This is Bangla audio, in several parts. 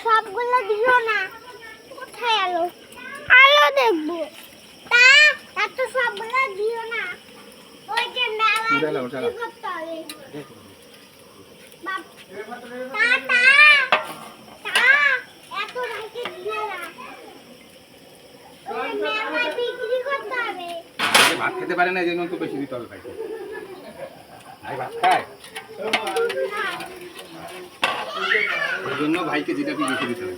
সবগুলো দিও না। কোথায় আলো? আলো দেখবো। তা এত সবগুলো দিও না। ওই যে মেলা বিক্রি করতে হবে। এত ভাইকে দিও না। মেলা বিক্রি করতে হবে। ভাত খেতে পারে না, এই জন্য তো বেশি দিতে হবে ভাইকে। ভাই ভাত খায়, এই জন্য ভাইকে জিলাপি বেশি দিতে হবে।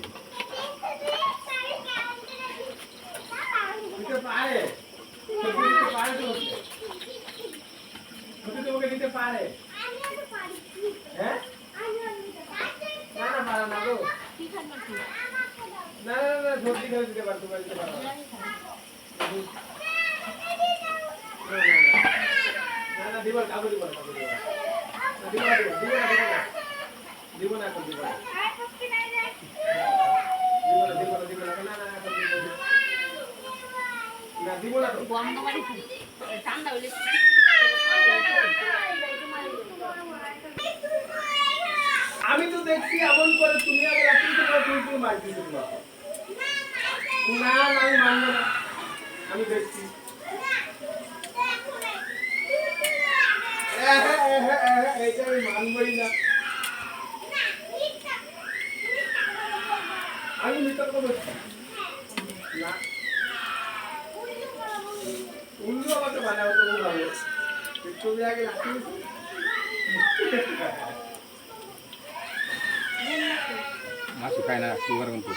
আমি তো দেখছি এমন করে তুমি আগে রাখি তোমার তুমি মার দিতে না না আমি মানবো না। আমি দেখছি এইটা আমি মানবই না। আমি বিতর্ক করছি না। উল্লু আমাকে বানাবো তো ভালো, তুমি আগে রাখি মাছ খায় না সুগার কিন্তু।